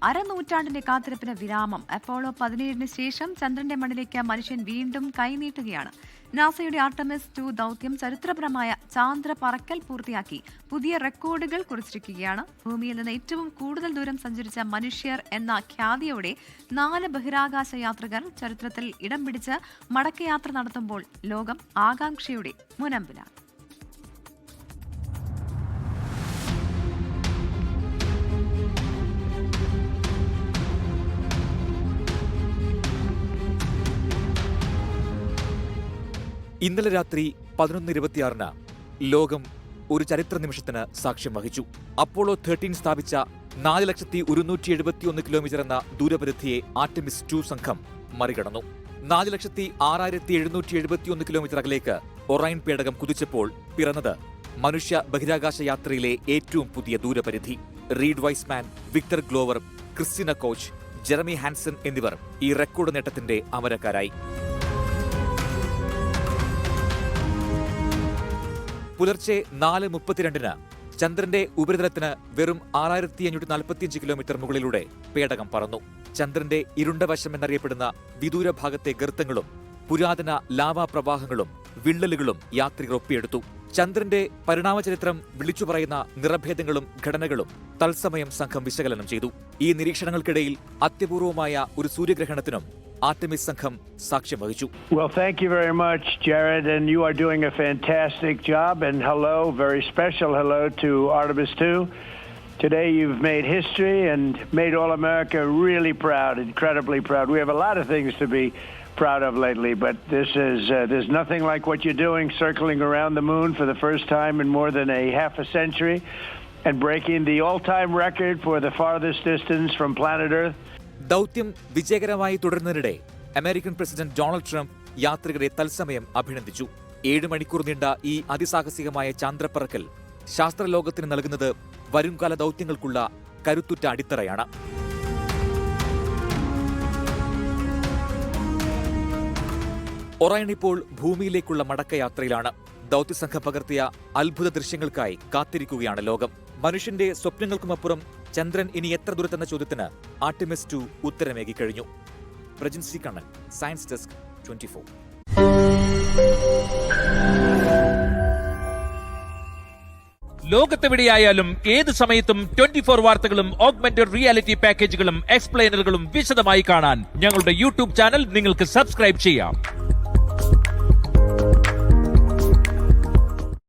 അരനൂറ്റാണ്ടിന്റെ കാത്തിരിപ്പിന് വിരാമം. അപ്പോളോ 17 ശേഷം ചന്ദ്രന്റെ മണ്ണിലേക്ക് മനുഷ്യൻ വീണ്ടും കൈനീട്ടുകയാണ്. നാസയുടെ ആർട്ടമിസ് 2 ദൗത്യം ചരിത്രപരമായ ചാന്ദ്ര പറക്കൽ പൂർത്തിയാക്കി പുതിയ റെക്കോർഡുകൾ കുറിച്ചിരിക്കുകയാണ്. ഭൂമിയിൽ നിന്ന് ഏറ്റവും കൂടുതൽ ദൂരം സഞ്ചരിച്ച മനുഷ്യർ എന്ന ഖ്യാതിയോടെ 4 ബഹിരാകാശ യാത്രികർ ചരിത്രത്തിൽ ഇടം പിടിച്ച് മടക്കയാത്ര നടത്തുമ്പോൾ ലോകം ആകാംക്ഷയുടെ മുനമ്പിലാണ്. ഇന്നലെ രാത്രി 11:26 ലോകം ഒരു ചരിത്ര നിമിഷത്തിന് സാക്ഷ്യം വഹിച്ചു. അപ്പോളോ 13 സ്ഥാപിച്ച 4,171 കിലോമീറ്റർ എന്ന ദൂരപരിധിയെ ആർടെമിസ് 2 സംഘം മറികടന്നു. 4,06,771 കിലോമീറ്റർ അകലേക്ക് ഒറൈൻ പേടകം കുതിച്ചപ്പോൾ പിറന്നത് മനുഷ്യ ബഹിരാകാശ യാത്രയിലെ ഏറ്റവും പുതിയ ദൂരപരിധി. Reid Wiseman, Victor Glover, Christina Koch, Jeremy Hansen എന്നിവർ ഈ റെക്കോർഡ് നേട്ടത്തിന്റെ അമരക്കാരായി. പുലർച്ചെ 4:32 ചന്ദ്രന്റെ ഉപരിതലത്തിന് വെറും 6,545 കിലോമീറ്റർ മുകളിലൂടെ പേടകം പറന്നു. ചന്ദ്രന്റെ ഇരുണ്ട വശം എന്നറിയപ്പെടുന്ന വിദൂര ഭാഗത്തെ ഗർത്തങ്ങളും പുരാതന ലാവാ പ്രവാഹങ്ങളും വിള്ളലുകളും യാത്രികർ ഒപ്പിയെടുത്തു. ചന്ദ്രന്റെ പരിണാമചരിത്രം വിളിച്ചു പറയുന്ന നിറഭേദങ്ങളും ഘടനകളും തത്സമയം സംഘം വിശകലനം ചെയ്തു. ഈ നിരീക്ഷണങ്ങൾക്കിടയിൽ അത്യപൂർവമായ ഒരു സൂര്യഗ്രഹണത്തിനും ആർടെമിസ് സംഘം സാക്ഷ്യം വഹിച്ചു. Well, thank you very much, Jared, and you are doing a fantastic job. And hello, very special hello to Artemis 2. Today you've made history and made all America really proud, incredibly proud. We have a lot of things to be proud of lately, but there's nothing like what you're doing, circling around the moon for the first time in more than a half a century and breaking the all-time record for the farthest distance from planet Earth. ദൗത്യം വിജയകരമായി തുടരുന്നതിനിടെ American president Donald Trump യാത്രികരെ തത്സമയം അഭിനന്ദിച്ചു. 7 മണിക്കൂർ നീണ്ട ഈ അതിസാഹസികമായ ചാന്ദ്രപ്പറക്കൽ ശാസ്ത്രലോകത്തിന് നൽകുന്നത് വരുംകാല ദൗത്യങ്ങൾക്കുള്ള കരുത്തുറ്റ അടിത്തറയാണ്. ഒറൈൻ ഇപ്പോൾ ഭൂമിയിലേക്കുള്ള മടക്കയാത്രയിലാണ്. ദൗത്യസംഘം പകർത്തിയ അത്ഭുത ദൃശ്യങ്ങൾക്കായി കാത്തിരിക്കുകയാണ് ലോകം. മനുഷ്യന്റെ സ്വപ്നങ്ങൾക്കുമപ്പുറം ചന്ദ്രൻ ഇനി എത്ര ദൂരത്തെന്ന ചോദ്യത്തിന് ആർടെമിസ് 2 ഉത്തരമേകി കഴിഞ്ഞു. പ്രജിൻസി കണ്ണൻ, സയൻസ് ഡെസ്ക്, 24. ലോകത്തെവിടെയായാലും ഏത് സമയത്തും 24 വാർത്തകളും ഓഗ്മെന്റഡ് റിയാലിറ്റി പാക്കേജുകളും എക്സ്പ്ലെയിനറുകളും വിശദമായി കാണാൻ ഞങ്ങളുടെ യൂട്യൂബ് ചാനൽ നിങ്ങൾക്ക് സബ്സ്ക്രൈബ് ചെയ്യാം.